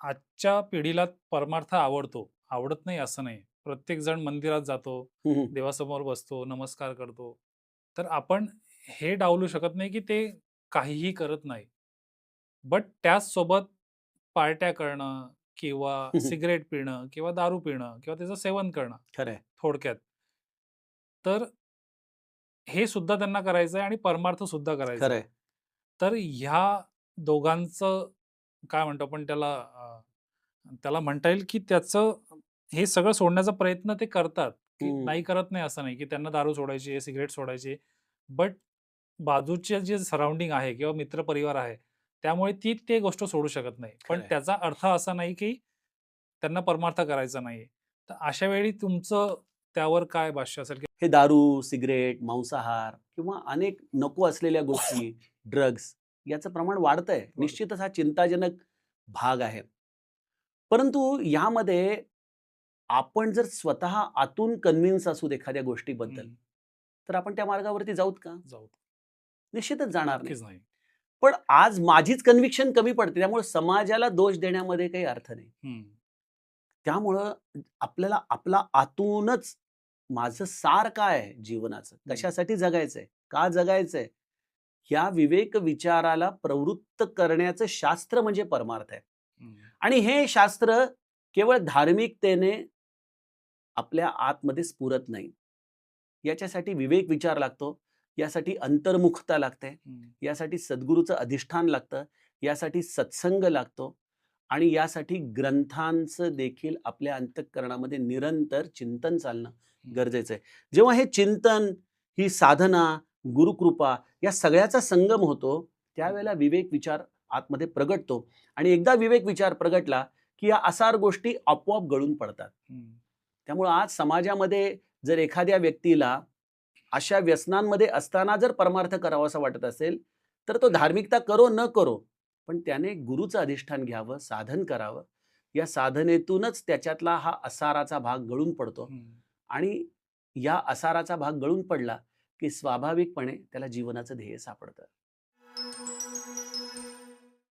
आजच्या पिढीला परमार्थ आवडतो. आवडत नाही असं नाही. प्रत्येक जण मंदिरात जातो, हं, हं. देवासमोर बसतो, नमस्कार करतो. तर आपण हे डावलू शकत नाही, की ते काहीही करत नाही. बट त्याचसोबत पार्ट्या करणं किंवा हं, हं. सिगारेट पिणं किंवा दारू पिणं किंवा त्याचं सेवन करणं खरं आहे, थोडक्यात. तर हे सुद्धा त्यांना करायचंय आणि परमार्थ सुद्धा करायचा आहे. तर ह्या दोघांचं काय म्हणतो आपण त्याला त्याला म्हणता येईल, की त्याचं हे सगळं सोडण्याचा प्रयत्न ते करतात, की नाही करत नाही असं नाही, की त्यांना दारू सोडायची आहे, सिगारेट सोडायची आहे. बट बाजूचे जे सराउंडिंग आहे किंवा मित्रपरिवार आहे, त्यामुळे ती ते गोष्ट सोडू शकत नाही. पण खरं त्याचा अर्थ असा नाही, की त्यांना परमार्थ करायचा नाहीये. तर अशा वेळी तुमचं त्यावर काय भाष्य असेल, की हे दारू, सिगारेट, मांसाहार किंवा अनेक नको असलेल्या गोष्टी, ड्रग्ज याचं प्रमाण वाढतंय. बरं. निश्चितच हा चिंताजनक भाग आहे. परंतु यामध्ये आपण जर स्वतः आतून कन्विन्स असू एखाद्या गोष्टीबद्दल, हं, तर आपण त्या मार्गावरती जाऊत का? जाऊ. निश्चितच जाणार नाही. नक्कीच नाही. पण आज माझीच कन्व्हिक्शन कमी पडते. त्यामुळे समाजाला दोष देण्यामध्ये काही अर्थ नाही. हं, त्यामुळं आपल्याला आपला आतूनच माझं सार काय आहे जीवनाचं? हं, कशासाठी जगायचंय? का जगायचंय? ह्या विवेक विचाराला प्रवृत्त करण्याचं शास्त्र म्हणजे परमार्थ आहे. हं, आणि हे शास्त्र केवळ धार्मिकतेने आपल्या आतमध्ये स्फुरत नाही. याच्यासाठी विवेक विचार लागतो. यासाठी अंतर्मुखता लागते. हं, यासाठी सद्गुरूचं अधिष्ठान लागतं. यासाठी सत्संग लागतो आणि यासाठी ग्रंथांचं देखील आपल्या अंतःकरणामध्ये निरंतर चिंतन चालणं हं, गरजेचं आहे. जेव्हा हे चिंतन, ही साधना, गुरुकृपा या सगळ्याचा संगम होतो, हं, त्यावेळेला विवेक विचार आतमध्ये प्रगटतो आणि एकदा विवेक विचार प्रगटला, की या असार गोष्टी आपोआप गळून पडतात. हं, त्यामुळं आज समाजामध्ये जर एखाद्या व्यक्तीला अशा व्यसनांमध्ये असताना जर परमार्थ करावासा वाटत असेल, तर तो धार्मिकता करो न करो, पण त्याने गुरूचं अधिष्ठान घ्यावं, साधन करावं. या साधनेतूनच त्याच्यातला हा असाराचा भाग गळून पडतो हं. आणि या असाराचा भाग गळून पडला, की स्वाभाविकपणे त्याला जीवनाचं ध्येय सापडतं.